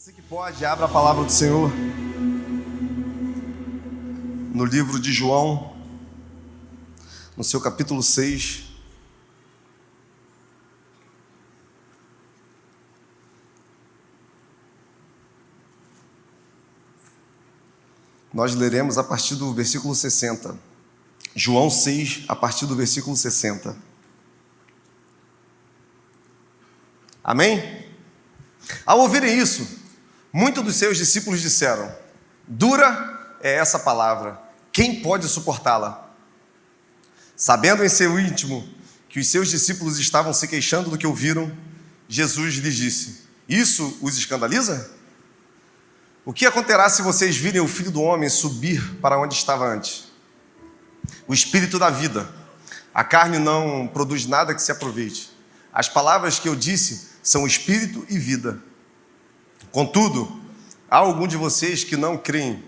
Você que pode, abra a palavra do Senhor no livro de João, no seu capítulo 6. Nós leremos a partir do versículo 60. João 6, a partir do versículo 60. Amém? Ao ouvirem isso, muitos dos seus discípulos disseram: dura é essa palavra, quem pode suportá-la? Sabendo em seu íntimo que os seus discípulos estavam se queixando do que ouviram, Jesus lhes disse: isso os escandaliza? O que acontecerá se vocês virem o Filho do Homem subir para onde estava antes? O Espírito da vida. A carne não produz nada que se aproveite. As palavras que eu disse são Espírito e vida. Contudo, há algum de vocês que não creem,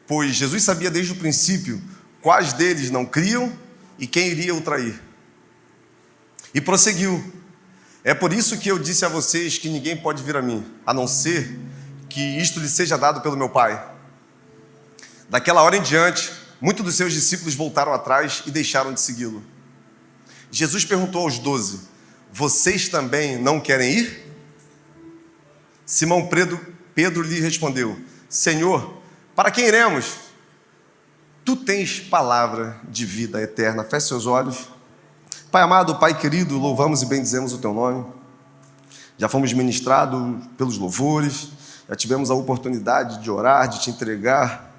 pois Jesus sabia desde o princípio quais deles não criam e quem iria o trair. E prosseguiu: é por isso que eu disse a vocês que ninguém pode vir a mim, a não ser que isto lhe seja dado pelo meu Pai. Daquela hora em diante, muitos dos seus discípulos voltaram atrás e deixaram de segui-lo. Jesus perguntou aos 12: vocês também não querem ir? Simão Pedro lhe respondeu: Senhor, para quem iremos? Tu tens palavra de vida eterna. Feche seus olhos. Pai amado, Pai querido, louvamos e bendizemos o Teu nome. Já fomos ministrados pelos louvores, já tivemos a oportunidade de orar, de Te entregar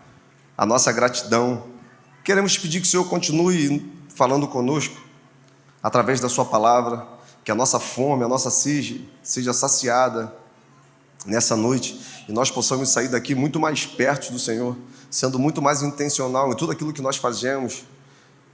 a nossa gratidão. Queremos te pedir que o Senhor continue falando conosco através da Sua palavra, que a nossa fome, a nossa sede seja saciada nessa noite e nós possamos sair daqui muito mais perto do Senhor, sendo muito mais intencional em tudo aquilo que nós fazemos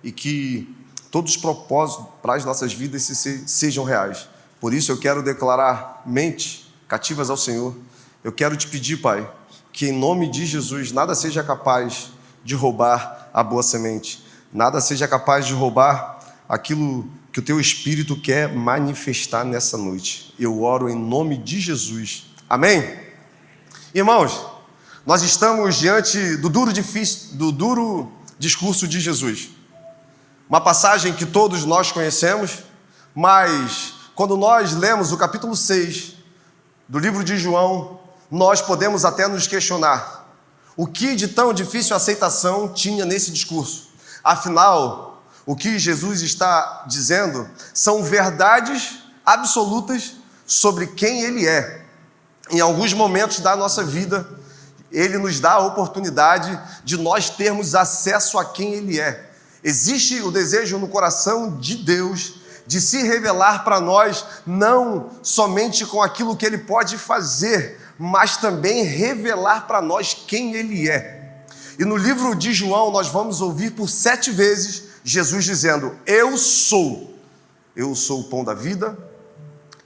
e que todos os propósitos para as nossas vidas sejam reais. Por isso eu quero declarar mentes cativas ao Senhor. Eu quero te pedir, Pai, que em nome de Jesus nada seja capaz de roubar a boa semente, nada seja capaz de roubar aquilo que o Teu Espírito quer manifestar nessa noite. Eu oro em nome de Jesus. Amém? Irmãos, nós estamos diante do duro discurso de Jesus. Uma passagem que todos nós conhecemos, mas quando nós lemos o capítulo 6 do livro de João, nós podemos até nos questionar o que de tão difícil aceitação tinha nesse discurso. Afinal, o que Jesus está dizendo são verdades absolutas sobre quem Ele é. Em alguns momentos da nossa vida, Ele nos dá a oportunidade de nós termos acesso a quem Ele é. Existe o desejo no coração de Deus de se revelar para nós, não somente com aquilo que Ele pode fazer, mas também revelar para nós quem Ele é. E no livro de João nós vamos ouvir por 7 vezes Jesus dizendo: eu sou o pão da vida,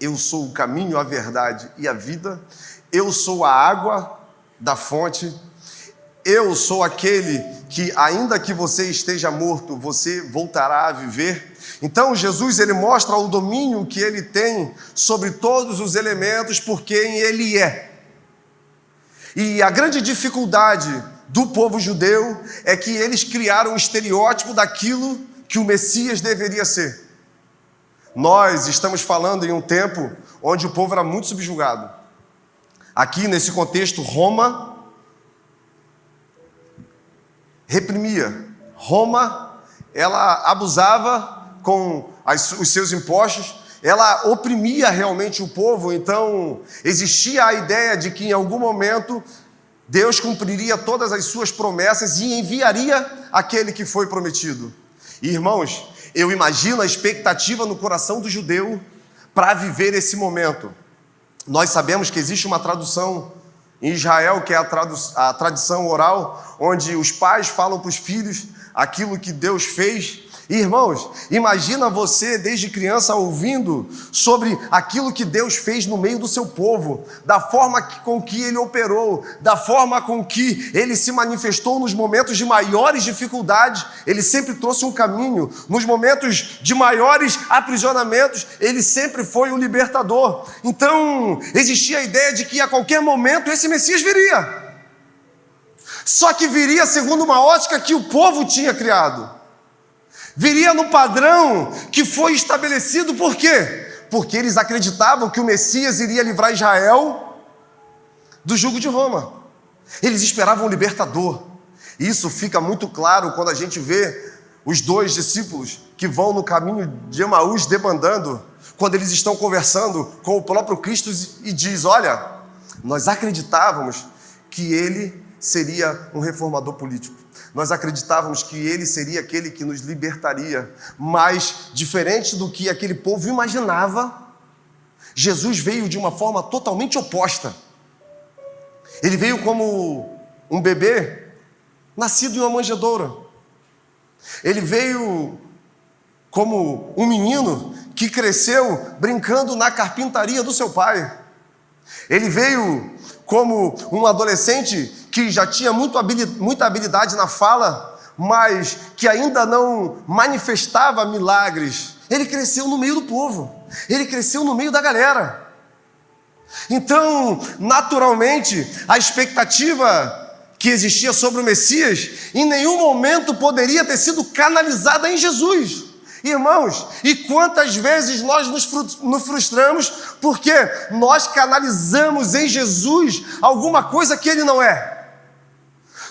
eu sou o caminho, a verdade e a vida, eu sou a água da fonte, eu sou aquele que, ainda que você esteja morto, você voltará a viver. Então Jesus, ele mostra o domínio que ele tem sobre todos os elementos por quem ele é. E a grande dificuldade do povo judeu é que eles criaram um estereótipo daquilo que o Messias deveria ser. Nós estamos falando em um tempo onde o povo era muito subjugado. Aqui, nesse contexto, Roma reprimia. Roma, ela abusava com os seus impostos, ela oprimia realmente o povo. Então, existia a ideia de que em algum momento Deus cumpriria todas as suas promessas e enviaria aquele que foi prometido. E, irmãos, eu imagino a expectativa no coração do judeu para viver esse momento. Nós sabemos que existe uma tradução em Israel, que é a tradição oral, onde os pais falam para os filhos aquilo que Deus fez. Irmãos, imagina você desde criança ouvindo sobre aquilo que Deus fez no meio do seu povo, da forma com que Ele operou, da forma com que Ele se manifestou nos momentos de maiores dificuldades. Ele sempre trouxe um caminho. Nos momentos de maiores aprisionamentos, Ele sempre foi o libertador. Então, existia a ideia de que a qualquer momento esse Messias viria. Só que viria segundo uma ótica que o povo tinha criado. Viria no padrão que foi estabelecido. Por quê? Porque eles acreditavam que o Messias iria livrar Israel do jugo de Roma. Eles esperavam um libertador. Isso fica muito claro quando a gente vê os dois discípulos que vão no caminho de Emaús debandando, quando eles estão conversando com o próprio Cristo e diz: olha, nós acreditávamos que ele seria um reformador político. Nós acreditávamos que ele seria aquele que nos libertaria, mas, diferente do que aquele povo imaginava, Jesus veio de uma forma totalmente oposta. Ele veio como um bebê nascido em uma manjedoura. Ele veio como um menino que cresceu brincando na carpintaria do seu pai. Ele veio como um adolescente que já tinha muita habilidade na fala, mas que ainda não manifestava milagres. Ele cresceu no meio do povo, ele cresceu no meio da galera. Então, naturalmente, a expectativa que existia sobre o Messias, em nenhum momento poderia ter sido canalizada em Jesus. Irmãos, e quantas vezes nós nos frustramos porque nós canalizamos em Jesus alguma coisa que Ele não é.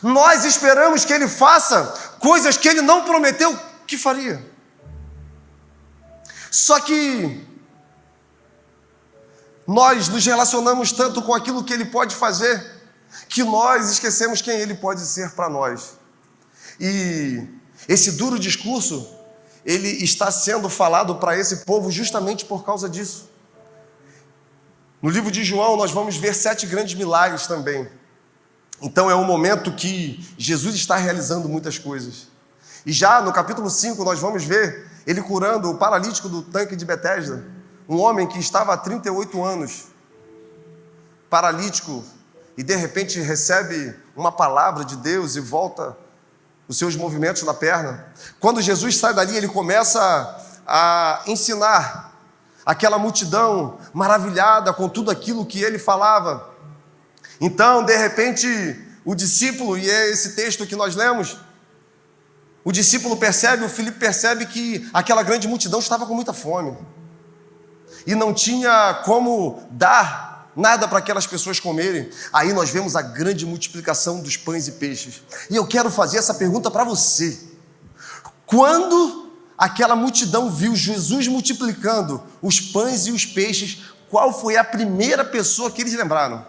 Nós esperamos que Ele faça coisas que Ele não prometeu que faria. Só que nós nos relacionamos tanto com aquilo que Ele pode fazer, que nós esquecemos quem Ele pode ser para nós. E esse duro discurso, ele está sendo falado para esse povo justamente por causa disso. No livro de João nós vamos ver 7 grandes milagres também. Então é um momento que Jesus está realizando muitas coisas. E já no capítulo 5 nós vamos ver ele curando o paralítico do tanque de Betesda, um homem que estava há 38 anos, paralítico, e de repente recebe uma palavra de Deus e volta os seus movimentos na perna. Quando Jesus sai dali, ele começa a ensinar aquela multidão maravilhada com tudo aquilo que ele falava. Então, de repente, o discípulo, e é esse texto que nós lemos, o discípulo percebe, o Filipe percebe que aquela grande multidão estava com muita fome e não tinha como dar nada para aquelas pessoas comerem. Aí nós vemos a grande multiplicação dos pães e peixes. E eu quero fazer essa pergunta para você. Quando aquela multidão viu Jesus multiplicando os pães e os peixes, qual foi a primeira pessoa que eles lembraram?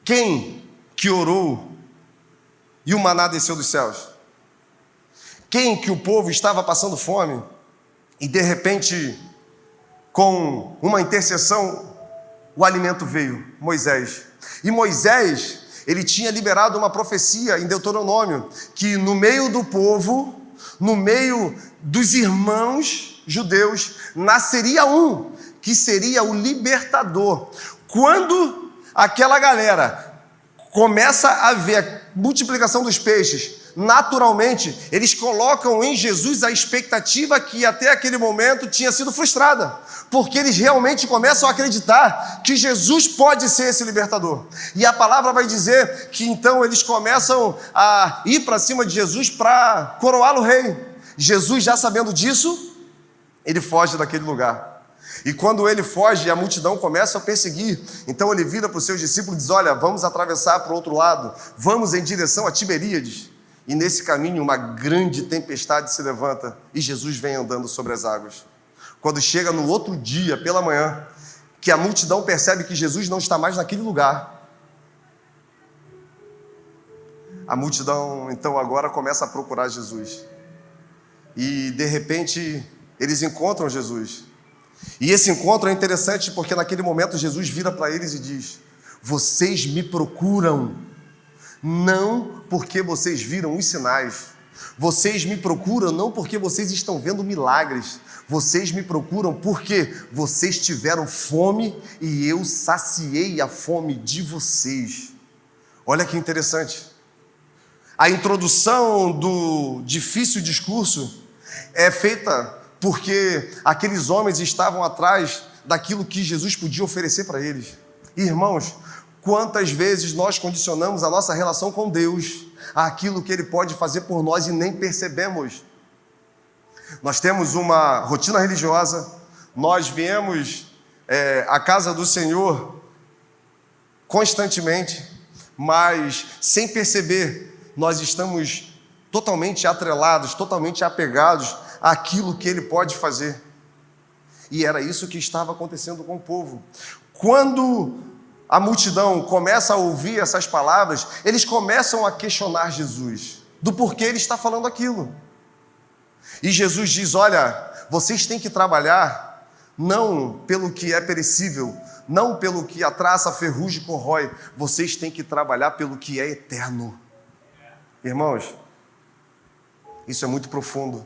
Quem que orou e o maná desceu dos céus? Quem que o povo estava passando fome e de repente, com uma intercessão, o alimento veio? Moisés. E Moisés, ele tinha liberado uma profecia em Deuteronômio, que no meio do povo, no meio dos irmãos judeus, nasceria um, que seria o libertador. Quando aquela galera começa a ver a multiplicação dos peixes, naturalmente, eles colocam em Jesus a expectativa que até aquele momento tinha sido frustrada, porque eles realmente começam a acreditar que Jesus pode ser esse libertador. E a palavra vai dizer que então eles começam a ir para cima de Jesus para coroá-lo rei. Jesus, já sabendo disso, ele foge daquele lugar. E quando ele foge, a multidão começa a perseguir. Então ele vira para os seus discípulos e diz: olha, vamos atravessar para o outro lado, vamos em direção a Tiberíades. E nesse caminho uma grande tempestade se levanta e Jesus vem andando sobre as águas. Quando chega no outro dia, pela manhã, que a multidão percebe que Jesus não está mais naquele lugar, a multidão então agora começa a procurar Jesus. E de repente eles encontram Jesus. E esse encontro é interessante porque naquele momento Jesus vira para eles e diz: vocês me procuram não porque vocês viram os sinais. Vocês me procuram não porque vocês estão vendo milagres. Vocês me procuram porque vocês tiveram fome e eu saciei a fome de vocês. Olha que interessante. A introdução do difícil discurso é feita porque aqueles homens estavam atrás daquilo que Jesus podia oferecer para eles. Irmãos, quantas vezes nós condicionamos a nossa relação com Deus àquilo que Ele pode fazer por nós e nem percebemos. Nós temos uma rotina religiosa, nós viemos à casa do Senhor constantemente, mas sem perceber, nós estamos totalmente atrelados, totalmente apegados àquilo que Ele pode fazer. E era isso que estava acontecendo com o povo. Quando a multidão começa a ouvir essas palavras, eles começam a questionar Jesus, do porquê Ele está falando aquilo. E Jesus diz, olha, vocês têm que trabalhar não pelo que é perecível, não pelo que a traça, a ferrugem corrói, vocês têm que trabalhar pelo que é eterno. Irmãos, isso é muito profundo,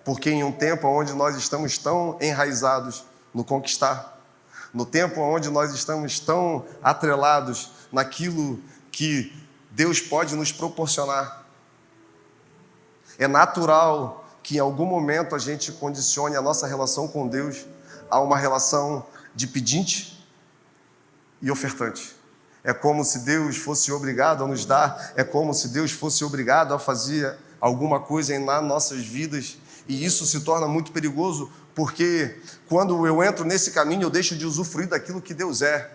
porque em um tempo onde nós estamos tão enraizados no conquistar, no tempo onde nós estamos tão atrelados naquilo que Deus pode nos proporcionar, é natural que em algum momento a gente condicione a nossa relação com Deus a uma relação de pedinte e ofertante. É como se Deus fosse obrigado a nos dar, é como se Deus fosse obrigado a fazer alguma coisa nas nossas vidas, e isso se torna muito perigoso, porque quando eu entro nesse caminho, eu deixo de usufruir daquilo que Deus é.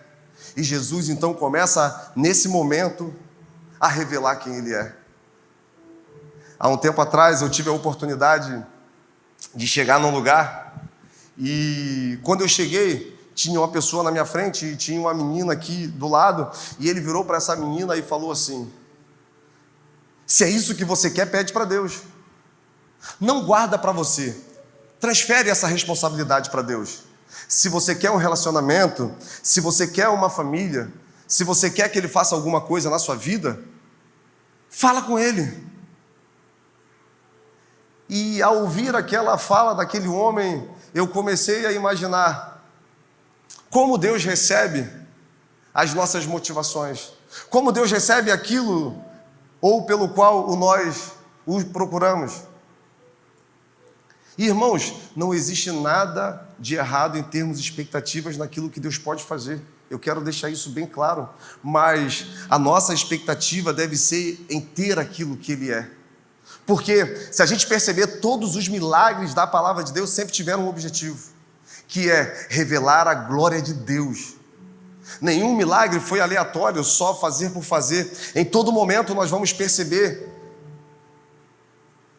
E Jesus, então, começa, nesse momento, a revelar quem Ele é. Há um tempo atrás, eu tive a oportunidade de chegar num lugar, e quando eu cheguei, tinha uma pessoa na minha frente e tinha uma menina aqui do lado, e ele virou para essa menina e falou assim, se é isso que você quer, pede para Deus. Não guarda para você. Transfere essa responsabilidade para Deus. Se você quer um relacionamento, se você quer uma família, se você quer que Ele faça alguma coisa na sua vida, fala com Ele. E ao ouvir aquela fala daquele homem, eu comecei a imaginar como Deus recebe as nossas motivações, como Deus recebe aquilo ou pelo qual nós o procuramos. E, irmãos, não existe nada de errado em termos de expectativas naquilo que Deus pode fazer. Eu quero deixar isso bem claro. Mas a nossa expectativa deve ser em ter aquilo que Ele é. Porque se a gente perceber, todos os milagres da palavra de Deus sempre tiveram um objetivo, que é revelar a glória de Deus. Nenhum milagre foi aleatório, só fazer por fazer. Em todo momento nós vamos perceber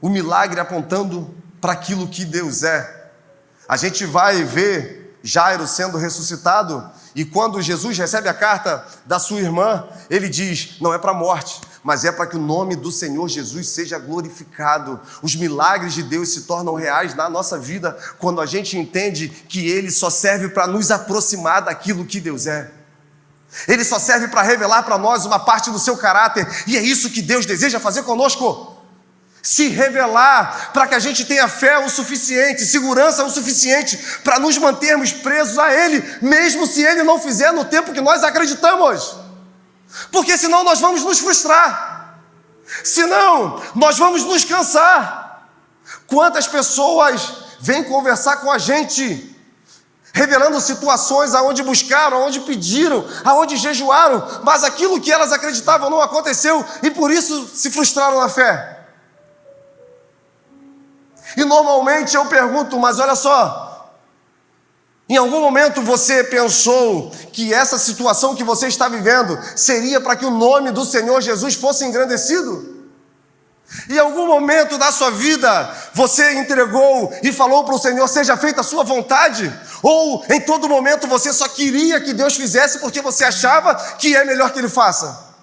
o milagre apontando para aquilo que Deus é. A gente vai ver Jairo sendo ressuscitado, e quando Jesus recebe a carta da sua irmã, ele diz, não é para a morte, mas é para que o nome do Senhor Jesus seja glorificado. Os milagres de Deus se tornam reais na nossa vida quando a gente entende que Ele só serve para nos aproximar daquilo que Deus é. Ele só serve para revelar para nós uma parte do seu caráter, e é isso que Deus deseja fazer conosco. Se revelar para que a gente tenha fé o suficiente, segurança o suficiente para nos mantermos presos a Ele, mesmo se Ele não fizer no tempo que nós acreditamos. Porque senão nós vamos nos frustrar, senão nós vamos nos cansar. Quantas pessoas vêm conversar com a gente, revelando situações aonde buscaram, aonde pediram, aonde jejuaram, mas aquilo que elas acreditavam não aconteceu e por isso se frustraram na fé. E normalmente eu pergunto, mas olha só, em algum momento você pensou que essa situação que você está vivendo seria para que o nome do Senhor Jesus fosse engrandecido? Em algum momento da sua vida você entregou e falou para o Senhor, seja feita a sua vontade? Ou em todo momento você só queria que Deus fizesse porque você achava que é melhor que Ele faça?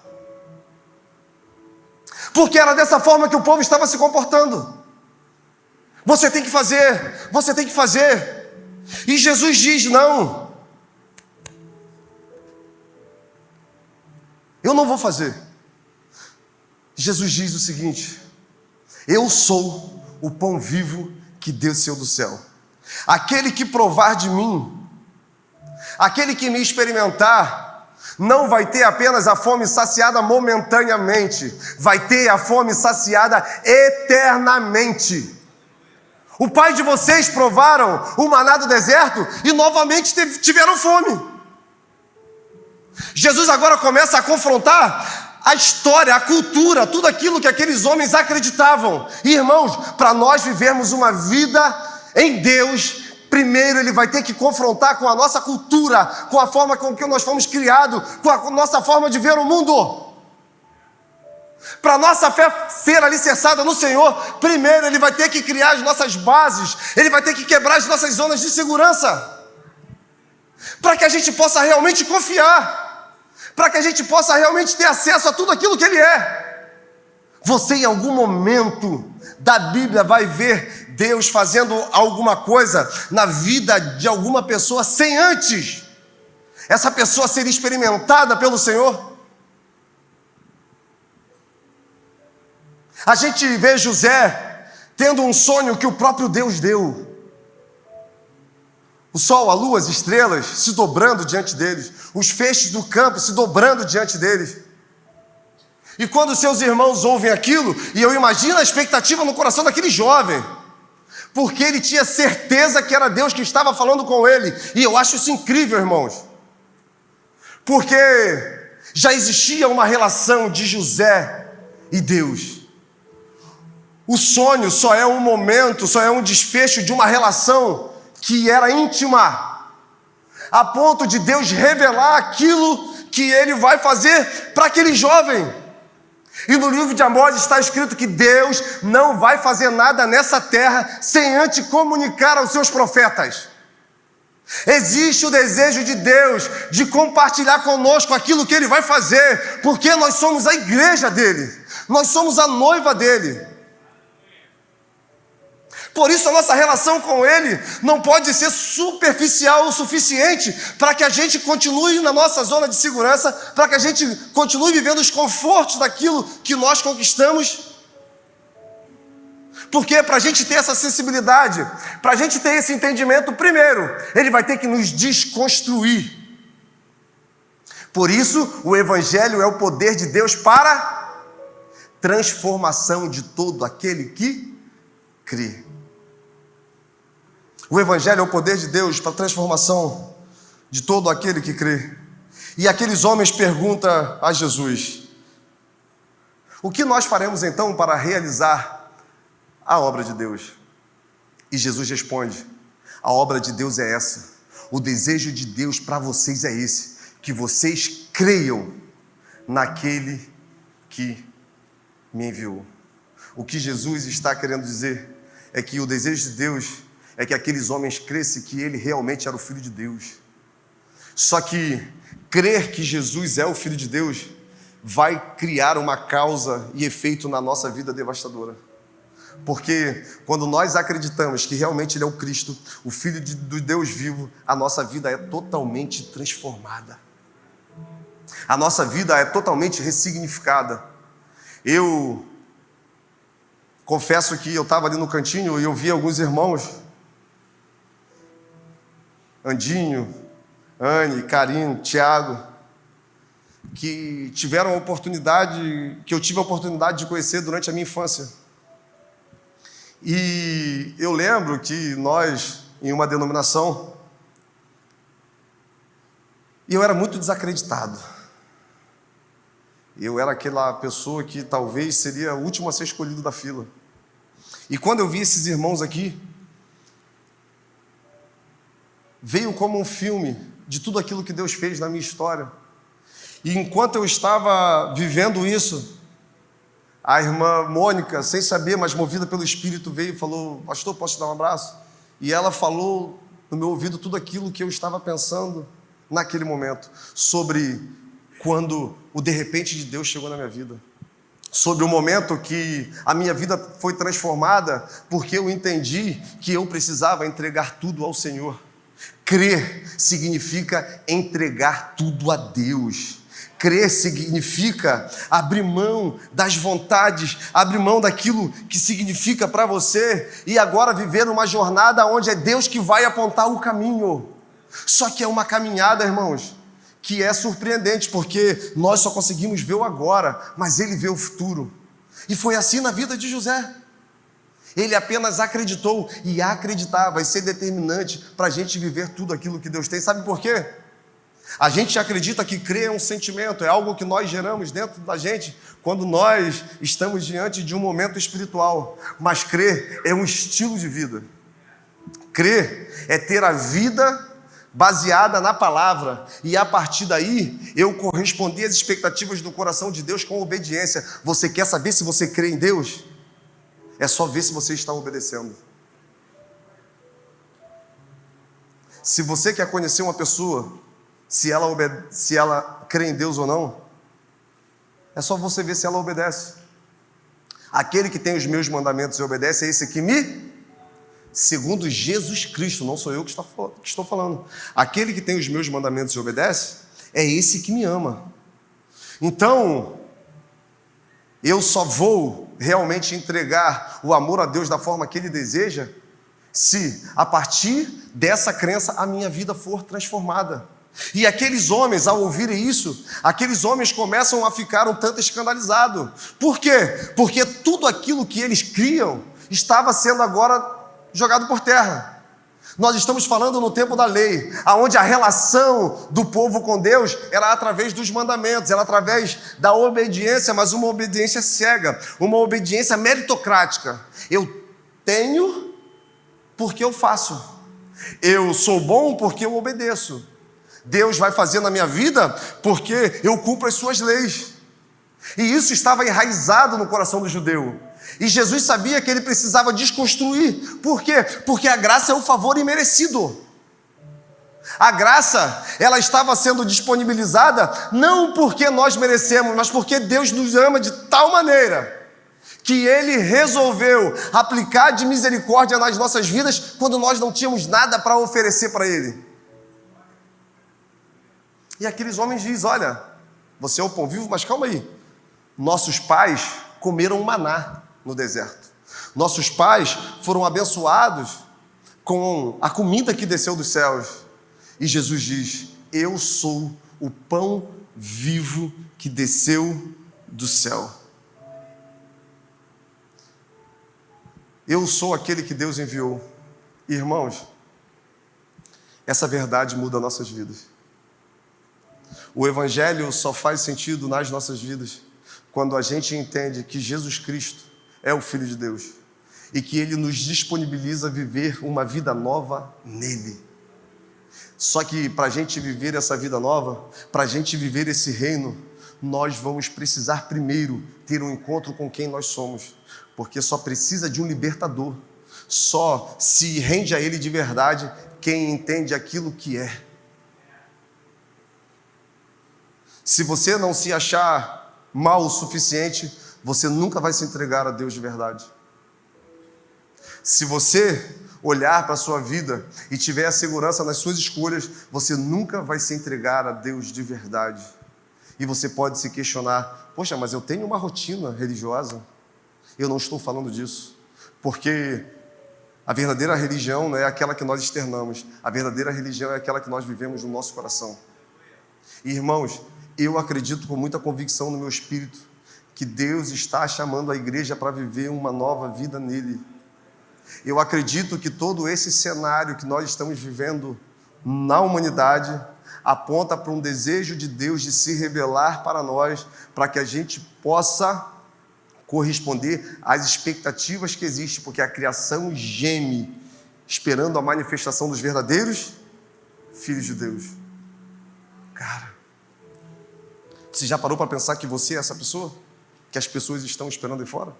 Porque era dessa forma que o povo estava se comportando. Você tem que fazer, você tem que fazer. E Jesus diz, não, eu não vou fazer. Jesus diz o seguinte: eu sou o pão vivo que desceu do céu. Aquele que provar de mim, aquele que me experimentar, não vai ter apenas a fome saciada momentaneamente, vai ter a fome saciada eternamente. O pai de vocês provaram o maná do deserto e novamente tiveram fome. Jesus agora começa a confrontar a história, a cultura, tudo aquilo que aqueles homens acreditavam. E, irmãos, para nós vivermos uma vida em Deus, primeiro Ele vai ter que confrontar com a nossa cultura, com a forma com que nós fomos criados, com a nossa forma de ver o mundo. Para a nossa fé ser alicerçada no Senhor, primeiro Ele vai ter que criar as nossas bases, Ele vai ter que quebrar as nossas zonas de segurança, para que a gente possa realmente confiar, para que a gente possa realmente ter acesso a tudo aquilo que Ele é. Você em algum momento da Bíblia vai ver Deus fazendo alguma coisa na vida de alguma pessoa sem antes essa pessoa ser experimentada pelo Senhor? A gente vê José tendo um sonho que o próprio Deus deu. O sol, a lua, as estrelas se dobrando diante deles, os feixes do campo se dobrando diante deles. E quando seus irmãos ouvem aquilo, e eu imagino a expectativa no coração daquele jovem, porque ele tinha certeza que era Deus que estava falando com ele. E eu acho isso incrível, irmãos, porque já existia uma relação de José e Deus. O sonho só é um momento, só é um desfecho de uma relação que era íntima, a ponto de Deus revelar aquilo que Ele vai fazer para aquele jovem. E no livro de Amós está escrito que Deus não vai fazer nada nessa terra sem antes comunicar aos seus profetas. Existe o desejo de Deus de compartilhar conosco aquilo que Ele vai fazer, porque nós somos a igreja dEle, nós somos a noiva dEle. Por isso a nossa relação com Ele não pode ser superficial o suficiente para que a gente continue na nossa zona de segurança, para que a gente continue vivendo os confortos daquilo que nós conquistamos. Porque para a gente ter essa sensibilidade, para a gente ter esse entendimento, primeiro, Ele vai ter que nos desconstruir. Por isso, o Evangelho é o poder de Deus para transformação de todo aquele que crê. O Evangelho é o poder de Deus para a transformação de todo aquele que crê. E aqueles homens perguntam a Jesus: o que nós faremos então para realizar a obra de Deus? E Jesus responde: a obra de Deus é essa. O desejo de Deus para vocês é esse, que vocês creiam naquele que me enviou. O que Jesus está querendo dizer é que o desejo de Deus é que aqueles homens crescem que Ele realmente era o Filho de Deus. Só que crer que Jesus é o Filho de Deus vai criar uma causa e efeito na nossa vida devastadora. Porque quando nós acreditamos que realmente Ele é o Cristo, o Filho do Deus vivo, a nossa vida é totalmente transformada. A nossa vida é totalmente ressignificada. Eu confesso que eu estava ali no cantinho e eu vi alguns irmãos, Andinho, Anne, Carinho, Tiago, que tiveram a oportunidade, que eu tive a oportunidade de conhecer durante a minha infância. E eu lembro que nós, em uma denominação, eu era muito desacreditado. Eu era aquela pessoa que talvez seria o último a ser escolhido da fila. E quando eu vi esses irmãos aqui, veio como um filme de tudo aquilo que Deus fez na minha história. E enquanto eu estava vivendo isso, a irmã Mônica, sem saber, mas movida pelo Espírito, veio e falou: pastor, posso te dar um abraço? E ela falou no meu ouvido tudo aquilo que eu estava pensando naquele momento, sobre quando o de repente de Deus chegou na minha vida, sobre o momento que a minha vida foi transformada, porque eu entendi que eu precisava entregar tudo ao Senhor. Crer significa entregar tudo a Deus. Crer significa abrir mão das vontades, abrir mão daquilo que significa para você e agora viver uma jornada onde é Deus que vai apontar o caminho. Só que é uma caminhada, irmãos, que é surpreendente, porque nós só conseguimos ver o agora, mas Ele vê o futuro. E foi assim na vida de José. Ele apenas acreditou, e acreditar vai ser determinante para a gente viver tudo aquilo que Deus tem. Sabe por quê? A gente acredita que crer é um sentimento, é algo que nós geramos dentro da gente quando nós estamos diante de um momento espiritual. Mas crer é um estilo de vida. Crer é ter a vida baseada na palavra, e a partir daí eu corresponder às expectativas do coração de Deus com obediência. Você quer saber se você crê em Deus? É só ver se você está obedecendo. Se você quer conhecer uma pessoa, se ela crê em Deus ou não, é só você ver se ela obedece. Aquele que tem os meus mandamentos e obedece é esse que me, segundo Jesus Cristo, não sou eu que estou falando. Aquele que tem os meus mandamentos e obedece é esse que me ama. Então, eu só vou realmente entregar o amor a Deus da forma que Ele deseja se, a partir dessa crença, a minha vida for transformada. E aqueles homens, ao ouvirem isso, aqueles homens começam a ficar um tanto escandalizados. Por quê? Porque tudo aquilo que eles criam estava sendo agora jogado por terra. Nós estamos falando no tempo da lei, onde a relação do povo com Deus era através dos mandamentos, era através da obediência, mas uma obediência cega, uma obediência meritocrática. Eu tenho porque eu faço. Eu sou bom porque eu obedeço. Deus vai fazer na minha vida porque eu cumpro as suas leis. E isso estava enraizado no coração do judeu. E Jesus sabia que ele precisava desconstruir. Por quê? Porque a graça é um favor imerecido. A graça, ela estava sendo disponibilizada não porque nós merecemos, mas porque Deus nos ama de tal maneira que Ele resolveu aplicar de misericórdia nas nossas vidas quando nós não tínhamos nada para oferecer para Ele. E aqueles homens dizem: olha, você é o pão vivo, mas calma aí. Nossos pais comeram maná no deserto. Nossos pais foram abençoados com a comida que desceu dos céus. E Jesus diz: eu sou o pão vivo que desceu do céu. Eu sou aquele que Deus enviou. Irmãos, essa verdade muda nossas vidas. O Evangelho só faz sentido nas nossas vidas quando a gente entende que Jesus Cristo é o Filho de Deus e que Ele nos disponibiliza a viver uma vida nova nele. Só que para a gente viver essa vida nova, para a gente viver esse reino, nós vamos precisar primeiro ter um encontro com quem nós somos, porque só precisa de um libertador, só se rende a Ele de verdade quem entende aquilo que é. Se você não se achar mal o suficiente, você nunca vai se entregar a Deus de verdade. Se você olhar para a sua vida e tiver a segurança nas suas escolhas, você nunca vai se entregar a Deus de verdade. E você pode se questionar: poxa, mas eu tenho uma rotina religiosa. Eu não estou falando disso, porque a verdadeira religião não é aquela que nós externamos. A verdadeira religião é aquela que nós vivemos no nosso coração. E, irmãos, eu acredito com muita convicção no meu espírito que Deus está chamando a igreja para viver uma nova vida nele. Eu acredito que todo esse cenário que nós estamos vivendo na humanidade aponta para um desejo de Deus de se revelar para nós, para que a gente possa corresponder às expectativas que existem, porque a criação geme, esperando a manifestação dos verdadeiros filhos de Deus. Cara, você já parou para pensar que você é essa pessoa? Que as pessoas estão esperando aí fora?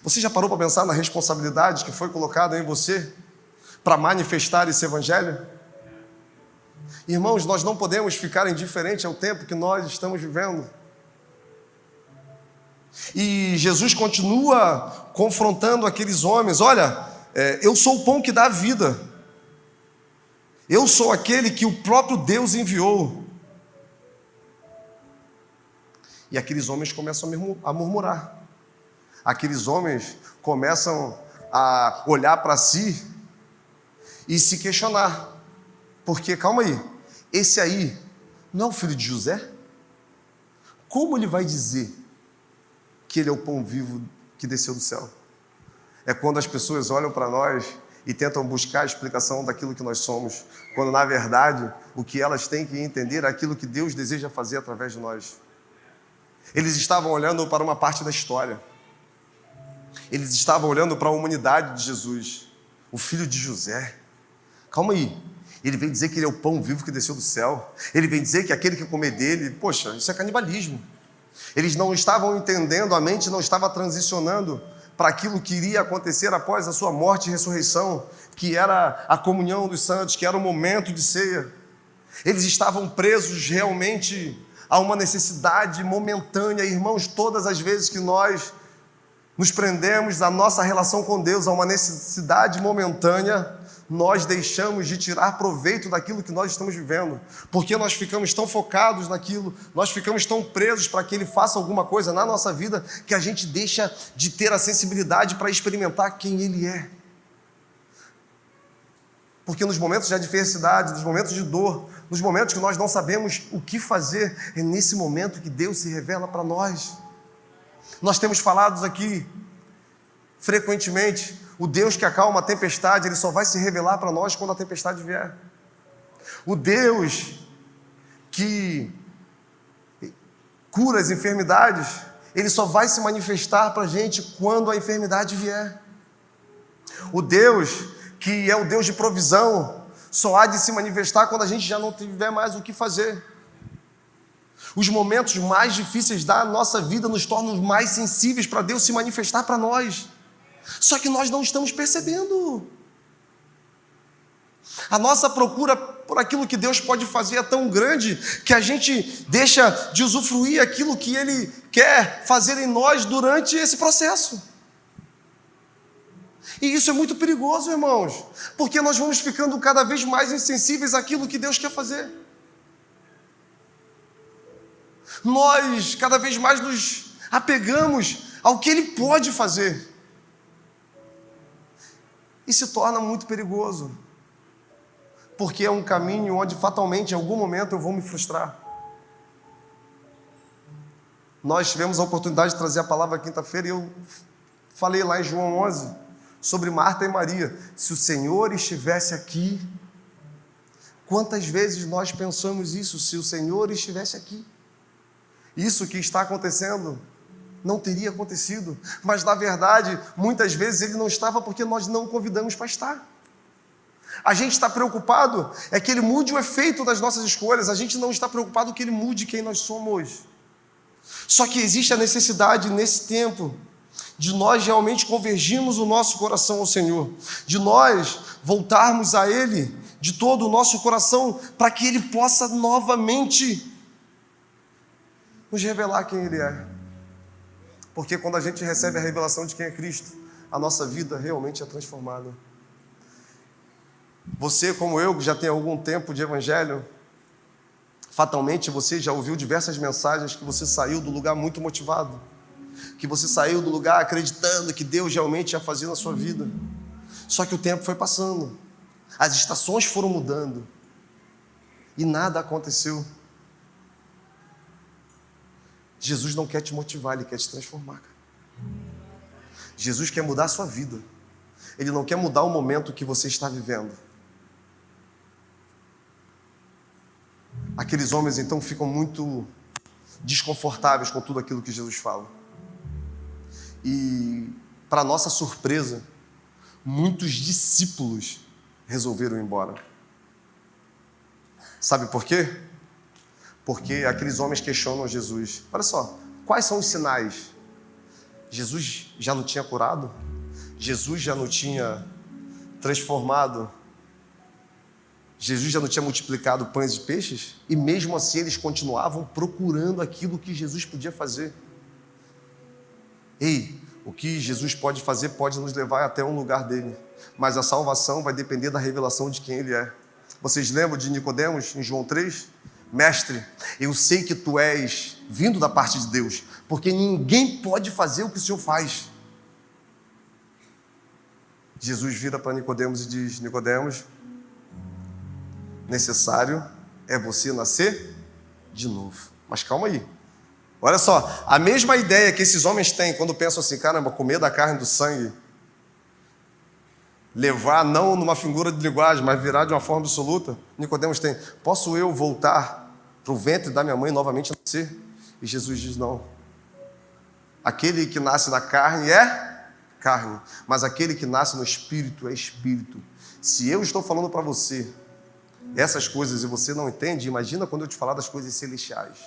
Você já parou para pensar na responsabilidade que foi colocada em você para manifestar esse evangelho? Irmãos, nós não podemos ficar indiferentes ao tempo que nós estamos vivendo. E Jesus continua confrontando aqueles homens: olha, eu sou o pão que dá vida. Eu sou aquele que o próprio Deus enviou. E aqueles homens começam a murmurar. Aqueles homens começam a olhar para si e se questionar. Porque, calma aí, esse aí não é o filho de José? Como ele vai dizer que ele é o pão vivo que desceu do céu? É quando as pessoas olham para nós e tentam buscar a explicação daquilo que nós somos, quando na verdade o que elas têm que entender é aquilo que Deus deseja fazer através de nós. Eles estavam olhando para uma parte da história. Eles estavam olhando para a humanidade de Jesus, o filho de José. Calma aí, ele vem dizer que ele é o pão vivo que desceu do céu. Ele vem dizer que aquele que comer dele, poxa, isso é canibalismo. Eles não estavam entendendo, a mente não estava transicionando para aquilo que iria acontecer após a sua morte e ressurreição, que era a comunhão dos santos, que era o momento de ceia. Eles estavam presos realmente a uma necessidade momentânea. Irmãos, todas as vezes que nós nos prendemos à nossa relação com Deus, a uma necessidade momentânea, nós deixamos de tirar proveito daquilo que nós estamos vivendo, porque nós ficamos tão focados naquilo, nós ficamos tão presos para que Ele faça alguma coisa na nossa vida, que a gente deixa de ter a sensibilidade para experimentar quem Ele é. Porque nos momentos de adversidade, nos momentos de dor, nos momentos que nós não sabemos o que fazer, é nesse momento que Deus se revela para nós. Nós temos falado aqui frequentemente, o Deus que acalma a tempestade, Ele só vai se revelar para nós quando a tempestade vier. O Deus que cura as enfermidades, Ele só vai se manifestar para a gente quando a enfermidade vier. O Deus que é o Deus de provisão, só há de se manifestar quando a gente já não tiver mais o que fazer. Os momentos mais difíceis da nossa vida nos tornam mais sensíveis para Deus se manifestar para nós. Só que nós não estamos percebendo. A nossa procura por aquilo que Deus pode fazer é tão grande que a gente deixa de usufruir aquilo que Ele quer fazer em nós durante esse processo. E isso é muito perigoso, irmãos, porque nós vamos ficando cada vez mais insensíveis àquilo que Deus quer fazer. Nós cada vez mais nos apegamos ao que Ele pode fazer. E se torna muito perigoso, porque é um caminho onde fatalmente em algum momento eu vou me frustrar. Nós tivemos a oportunidade de trazer a palavra quinta-feira e eu falei lá em João 11 sobre Marta e Maria. Se o Senhor estivesse aqui, quantas vezes nós pensamos isso? Se o Senhor estivesse aqui, isso que está acontecendo não teria acontecido, mas na verdade, muitas vezes Ele não estava porque nós não o convidamos para estar. A gente está preocupado é que Ele mude o efeito das nossas escolhas, a gente não está preocupado que Ele mude quem nós somos. Só que existe a necessidade nesse tempo de nós realmente convergirmos o nosso coração ao Senhor, de nós voltarmos a Ele de todo o nosso coração, para que Ele possa novamente nos revelar quem Ele é. Porque quando a gente recebe a revelação de quem é Cristo, a nossa vida realmente é transformada. Você, como eu, que já tem algum tempo de evangelho, fatalmente você já ouviu diversas mensagens que você saiu do lugar muito motivado, que você saiu do lugar acreditando que Deus realmente ia fazer na sua vida. Só que o tempo foi passando, as estações foram mudando e nada aconteceu. Jesus não quer te motivar, Ele quer te transformar. Jesus quer mudar a sua vida. Ele não quer mudar o momento que você está vivendo. Aqueles homens então ficam muito desconfortáveis com tudo aquilo que Jesus fala. E, para nossa surpresa, muitos discípulos resolveram ir embora. Sabe por quê? Porque aqueles homens questionam Jesus. Olha só, quais são os sinais? Jesus já não tinha curado? Jesus já não tinha transformado? Jesus já não tinha multiplicado pães e peixes? E mesmo assim eles continuavam procurando aquilo que Jesus podia fazer. Ei, o que Jesus pode fazer pode nos levar até um lugar dele, mas a salvação vai depender da revelação de quem Ele é. Vocês lembram de Nicodemos em João 3? Mestre, eu sei que tu és vindo da parte de Deus, porque ninguém pode fazer o que o Senhor faz. Jesus vira para Nicodemos e diz: Nicodemos, necessário é você nascer de novo. Mas calma aí. Olha só, a mesma ideia que esses homens têm quando pensam assim: caramba, comer da carne do sangue, levar não numa figura de linguagem, mas virar de uma forma absoluta. Nicodemos tem: posso eu voltar para o ventre da minha mãe e novamente nascer? E Jesus diz: não. Aquele que nasce da carne é carne, mas aquele que nasce no espírito é espírito. Se eu estou falando para você essas coisas e você não entende, imagina quando eu te falar das coisas celestiais.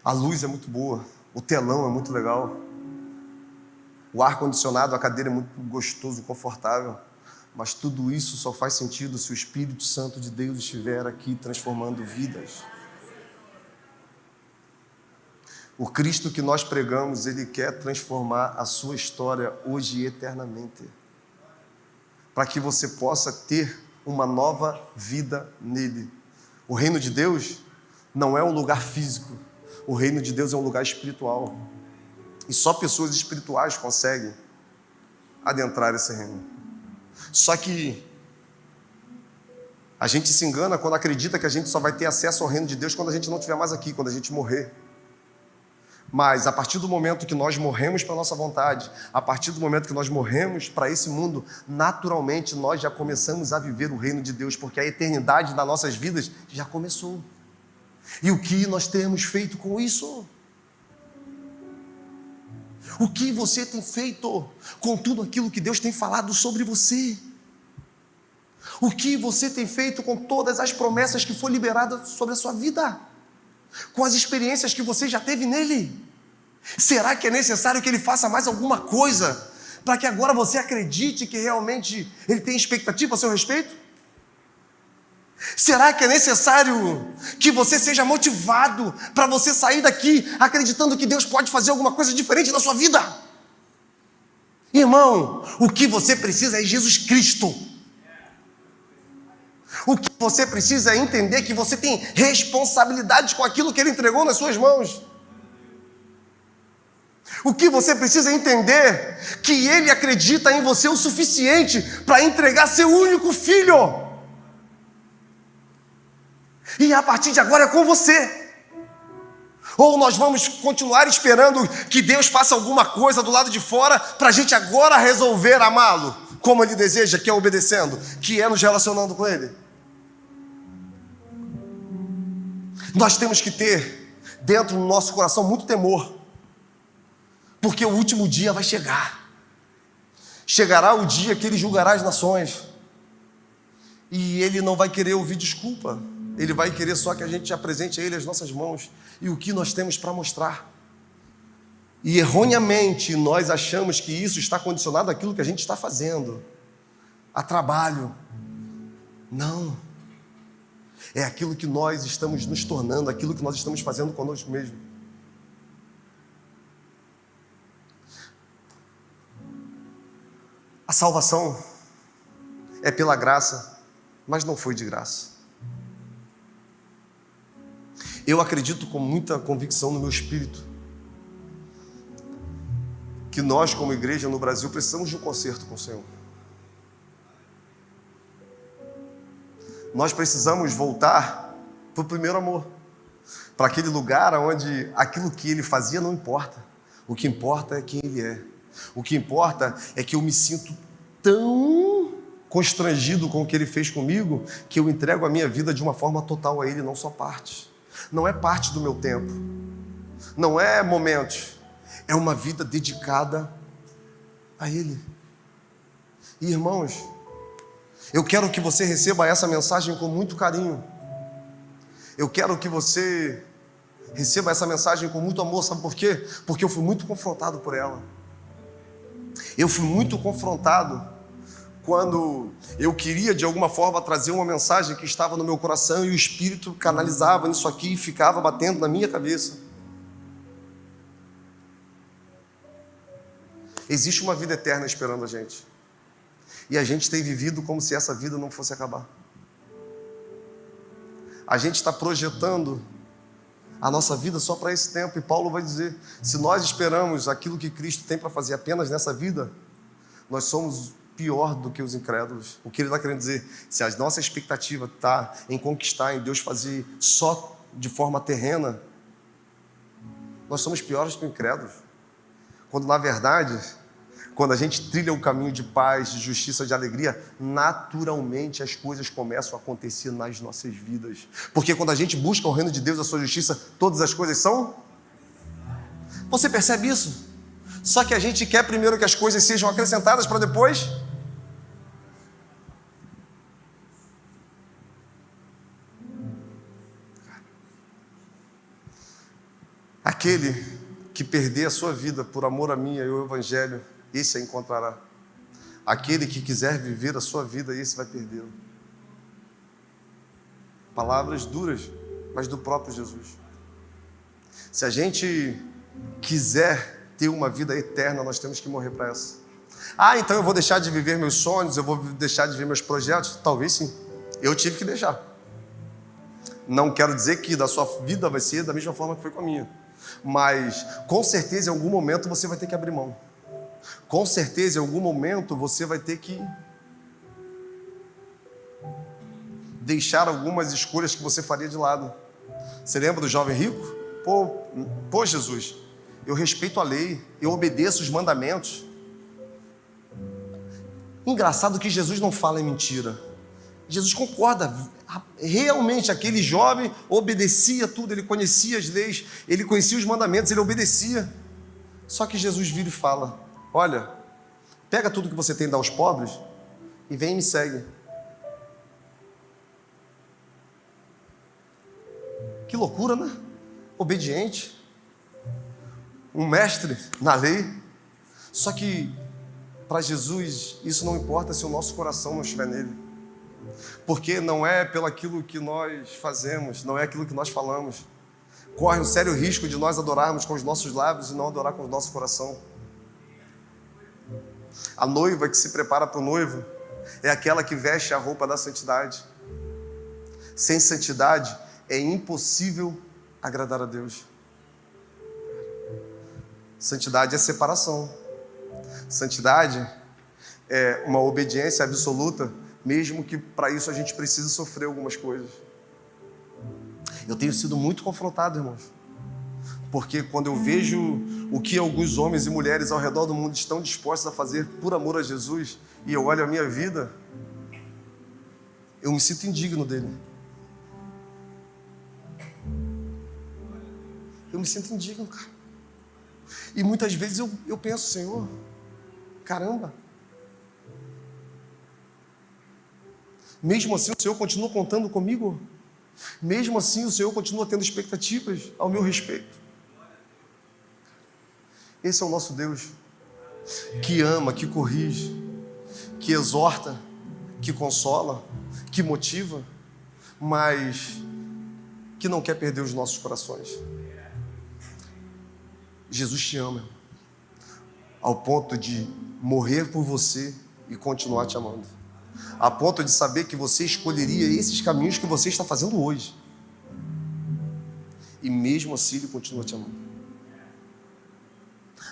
A luz é muito boa, o telão é muito legal, o ar-condicionado, a cadeira é muito gostoso, confortável, mas tudo isso só faz sentido se o Espírito Santo de Deus estiver aqui transformando vidas. O Cristo que nós pregamos, Ele quer transformar a sua história hoje e eternamente, para que você possa ter uma nova vida nele. O reino de Deus não é um lugar físico, o reino de Deus é um lugar espiritual, e só pessoas espirituais conseguem adentrar esse reino. Só que a gente se engana quando acredita que a gente só vai ter acesso ao reino de Deus quando a gente não estiver mais aqui, quando a gente morrer. Mas a partir do momento que nós morremos para a nossa vontade, a partir do momento que nós morremos para esse mundo, naturalmente nós já começamos a viver o reino de Deus, porque a eternidade das nossas vidas já começou. E o que nós temos feito com isso? O que você tem feito com tudo aquilo que Deus tem falado sobre você? O que você tem feito com todas as promessas que foram liberadas sobre a sua vida? Com as experiências que você já teve nele? Será que é necessário que ele faça mais alguma coisa para que agora você acredite que realmente ele tem expectativa a seu respeito? Será que é necessário que você seja motivado para você sair daqui acreditando que Deus pode fazer alguma coisa diferente na sua vida? Irmão, o que você precisa é Jesus Cristo. O que você precisa é entender que você tem responsabilidade com aquilo que Ele entregou nas suas mãos. O que você precisa é entender que Ele acredita em você o suficiente para entregar seu único filho. E a partir de agora é com você. Ou nós vamos continuar esperando que Deus faça alguma coisa do lado de fora para a gente agora resolver amá-lo como Ele deseja, que é obedecendo, que é nos relacionando com Ele. Nós temos que ter dentro do nosso coração muito temor, porque o último dia vai chegar. Chegará o dia que Ele julgará as nações, e Ele não vai querer ouvir desculpa. Ele vai querer só que a gente apresente a Ele as nossas mãos e o que nós temos para mostrar. E erroneamente nós achamos que isso está condicionado àquilo que a gente está fazendo, a trabalho. Não. É aquilo que nós estamos nos tornando, aquilo que nós estamos fazendo conosco mesmo. A salvação é pela graça, mas não foi de graça. Eu acredito com muita convicção no meu espírito que nós, como igreja no Brasil, precisamos de um concerto com o Senhor. Nós precisamos voltar para o primeiro amor, para aquele lugar onde aquilo que Ele fazia não importa. O que importa é quem Ele é. O que importa é que eu me sinto tão constrangido com o que Ele fez comigo que eu entrego a minha vida de uma forma total a Ele, não só parte. Não é parte do meu tempo, não é momentos, é uma vida dedicada a Ele. E irmãos, eu quero que você receba essa mensagem com muito carinho. Eu quero que você receba essa mensagem com muito amor. Sabe por quê? Porque eu fui muito confrontado por ela. Eu fui muito confrontado quando eu queria de alguma forma trazer uma mensagem que estava no meu coração e o Espírito canalizava nisso aqui e ficava batendo na minha cabeça. Existe uma vida eterna esperando a gente. E a gente tem vivido como se essa vida não fosse acabar. A gente está projetando a nossa vida só para esse tempo. E Paulo vai dizer, se nós esperamos aquilo que Cristo tem para fazer apenas nessa vida, nós somos pior do que os incrédulos. O que ele está querendo dizer? Se a nossa expectativa está em conquistar, em Deus fazer só de forma terrena, nós somos piores que os incrédulos. Quando na verdade, quando a gente trilha o caminho de paz, de justiça, de alegria, naturalmente as coisas começam a acontecer nas nossas vidas. Porque quando a gente busca o reino de Deus, a sua justiça, todas as coisas são... Você percebe isso? Só que a gente quer primeiro que as coisas sejam acrescentadas para depois... Aquele que perder a sua vida por amor a mim e ao Evangelho, esse a encontrará. Aquele que quiser viver a sua vida, esse vai perdê-la. Palavras duras, mas do próprio Jesus. Se a gente quiser ter uma vida eterna, nós temos que morrer para essa. Então eu vou deixar de viver meus sonhos, eu vou deixar de viver meus projetos? Talvez sim. Eu tive que deixar. Não quero dizer que da sua vida vai ser da mesma forma que foi com a minha. Mas, com certeza, em algum momento você vai ter que abrir mão. Com certeza, em algum momento você vai ter que deixar algumas escolhas que você faria de lado. Você lembra do jovem rico? Pô, Jesus, eu respeito a lei, eu obedeço os mandamentos. Engraçado que Jesus não fala em mentira. Jesus concorda. Realmente aquele jovem obedecia tudo, ele conhecia as leis, ele conhecia os mandamentos, ele obedecia. Só que Jesus vira e fala: olha, pega tudo que você tem e dá aos pobres e vem e me segue. Que loucura, né? Obediente, um mestre na lei. Só que para Jesus isso não importa se o nosso coração não estiver nele. Porque não é pelo aquilo que nós fazemos, não é aquilo que nós falamos. Corre um sério risco de nós adorarmos com os nossos lábios e não adorar com o nosso coração. A noiva que se prepara para o noivo é aquela que veste a roupa da santidade. Sem santidade é impossível agradar a Deus. Santidade é separação. Santidade é uma obediência absoluta, mesmo que para isso a gente precise sofrer algumas coisas. Eu tenho sido muito confrontado, irmãos, porque quando eu vejo o que alguns homens e mulheres ao redor do mundo estão dispostos a fazer por amor a Jesus, e eu olho a minha vida, eu me sinto indigno dele. Eu me sinto indigno, cara. E muitas vezes eu penso, Senhor, caramba, mesmo assim o Senhor continua contando comigo? Mesmo assim o Senhor continua tendo expectativas ao meu respeito? Esse é o nosso Deus, que ama, que corrige, que exorta, que consola, que motiva, mas que não quer perder os nossos corações. Jesus te ama, ao ponto de morrer por você e continuar te amando. A ponto de saber que você escolheria esses caminhos que você está fazendo hoje. E mesmo assim Ele continua te amando.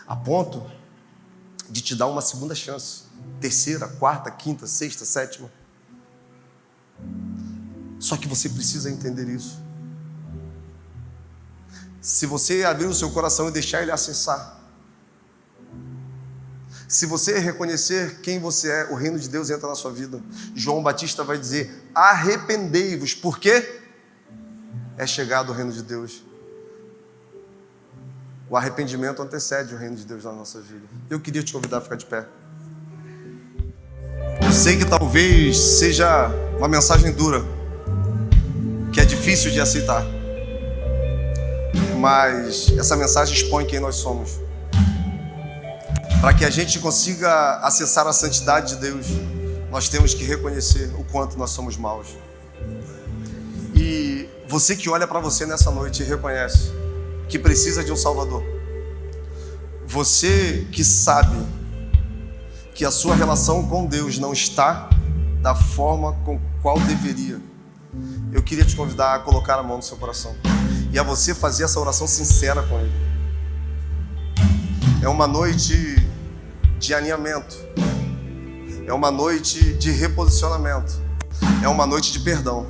A ponto de te dar uma segunda chance. Terceira, quarta, quinta, sexta, sétima. Só que você precisa entender isso. Se você abrir o seu coração e deixar Ele acessar, se você reconhecer quem você é, o reino de Deus entra na sua vida. João Batista vai dizer: arrependei-vos, porque é chegado o reino de Deus. O arrependimento antecede o reino de Deus na nossa vida. Eu queria te convidar a ficar de pé. Eu sei que talvez seja uma mensagem dura, que é difícil de aceitar, mas essa mensagem expõe quem nós somos. Para que a gente consiga acessar a santidade de Deus, nós temos que reconhecer o quanto nós somos maus. E você que olha para você nessa noite e reconhece que precisa de um Salvador, você que sabe que a sua relação com Deus não está da forma com qual deveria, eu queria te convidar a colocar a mão no seu coração e a você fazer essa oração sincera com Ele. É uma noite de alinhamento, é uma noite de reposicionamento, é uma noite de perdão.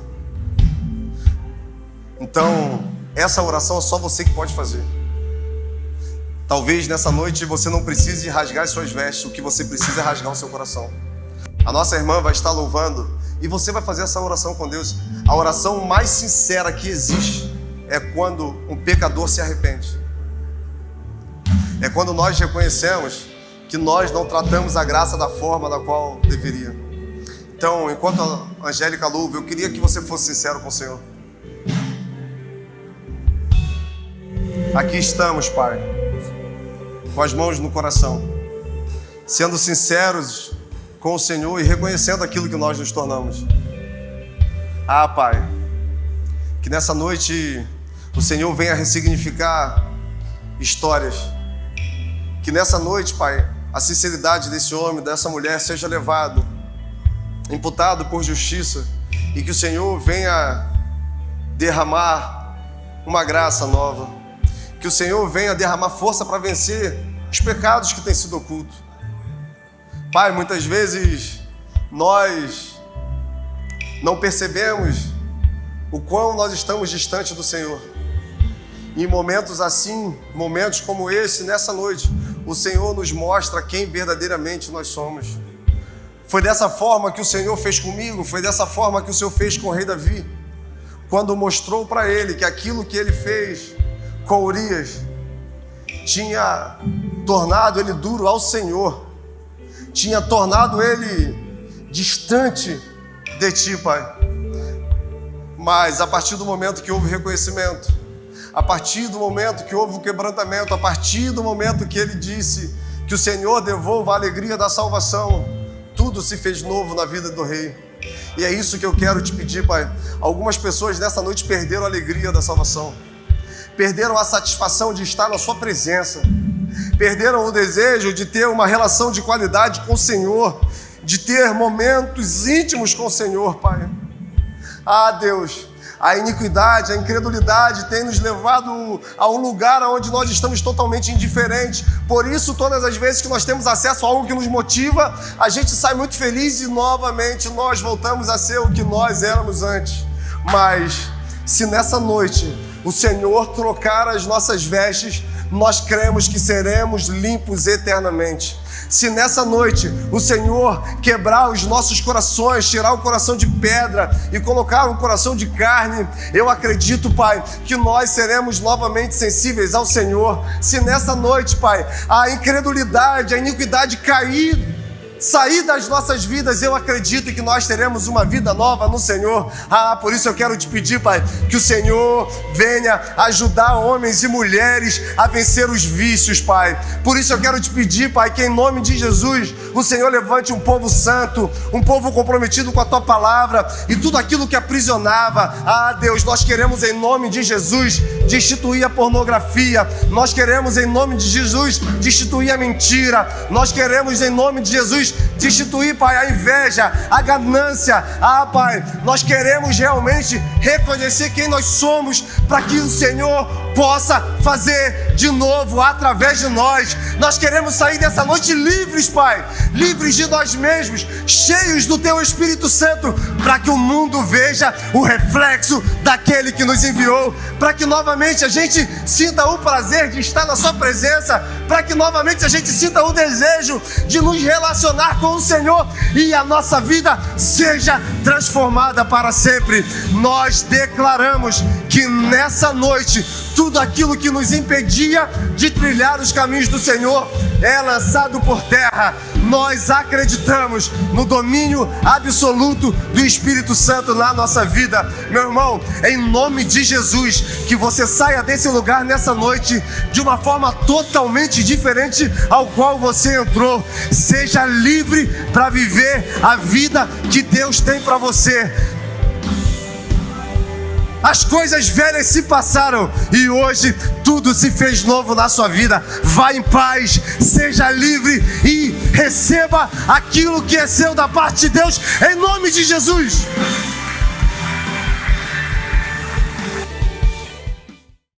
Então, essa oração é só você que pode fazer. Talvez nessa noite você não precise rasgar as suas vestes, o que você precisa é rasgar o seu coração. A nossa irmã vai estar louvando e você vai fazer essa oração com Deus. A oração mais sincera que existe é quando um pecador se arrepende. É quando nós reconhecemos que nós não tratamos a graça da forma da qual deveria. Então, enquanto a Angélica louva, eu queria que você fosse sincero com o Senhor. Aqui estamos, Pai, com as mãos no coração, sendo sinceros com o Senhor e reconhecendo aquilo que nós nos tornamos. Ah, Pai, que nessa noite o Senhor venha ressignificar histórias. Que nessa noite, Pai, a sinceridade desse homem, dessa mulher seja levado, imputado por justiça, e que o Senhor venha derramar uma graça nova. Que o Senhor venha derramar força para vencer os pecados que têm sido ocultos. Pai, muitas vezes nós não percebemos o quão nós estamos distante do Senhor. E em momentos assim, momentos como esse, nessa noite, o Senhor nos mostra quem verdadeiramente nós somos. Foi dessa forma que o Senhor fez comigo, foi dessa forma que o Senhor fez com o rei Davi, quando mostrou para ele que aquilo que ele fez com Urias tinha tornado ele duro ao Senhor, tinha tornado ele distante de ti, Pai. Mas a partir do momento que houve reconhecimento, a partir do momento que houve o quebrantamento, a partir do momento que ele disse que o Senhor devolva a alegria da salvação, tudo se fez novo na vida do rei. E é isso que eu quero te pedir, Pai. Algumas pessoas nessa noite perderam a alegria da salvação, perderam a satisfação de estar na sua presença, perderam o desejo de ter uma relação de qualidade com o Senhor, de ter momentos íntimos com o Senhor, Pai. Ah, Deus, a iniquidade, a incredulidade tem nos levado a um lugar onde nós estamos totalmente indiferentes. Por isso, todas as vezes que nós temos acesso a algo que nos motiva, a gente sai muito feliz e novamente nós voltamos a ser o que nós éramos antes. Mas se nessa noite o Senhor trocar as nossas vestes, nós cremos que seremos limpos eternamente. Se nessa noite o Senhor quebrar os nossos corações, tirar o coração de pedra e colocar um coração de carne, eu acredito, Pai, que nós seremos novamente sensíveis ao Senhor. Se nessa noite, Pai, a incredulidade, a iniquidade sair das nossas vidas, eu acredito que nós teremos uma vida nova no Senhor. Ah, por isso eu quero te pedir, Pai, que o Senhor venha ajudar homens e mulheres a vencer os vícios, Pai. Por isso eu quero te pedir, Pai, que em nome de Jesus, o Senhor levante um povo santo, um povo comprometido com a Tua palavra e tudo aquilo que aprisionava. Ah, Deus, nós queremos em nome de Jesus destituir a pornografia, nós queremos em nome de Jesus destituir a mentira, nós queremos em nome de Jesus destituir, Pai, a inveja, a ganância. Ah, Pai, nós queremos realmente reconhecer quem nós somos, para que o Senhor possa fazer de novo através de nós. Nós queremos sair dessa noite livres, Pai, livres de nós mesmos, cheios do Teu Espírito Santo, para que o mundo veja o reflexo daquele que nos enviou, para que novamente a gente sinta o prazer de estar na Sua presença, para que novamente a gente sinta o desejo de nos relacionar com o Senhor e a nossa vida seja transformada para sempre. Nós declaramos que nessa noite tudo aquilo que nos impedia de trilhar os caminhos do Senhor é lançado por terra. Nós acreditamos no domínio absoluto do Espírito Santo na nossa vida. Meu irmão, em nome de Jesus, que você saia desse lugar nessa noite de uma forma totalmente diferente ao qual você entrou. Seja livre para viver a vida que Deus tem para você. as coisas velhas se passaram e hoje tudo se fez novo na sua vida. Vá em paz, seja livre e receba aquilo que é seu da parte de Deus, em nome de Jesus.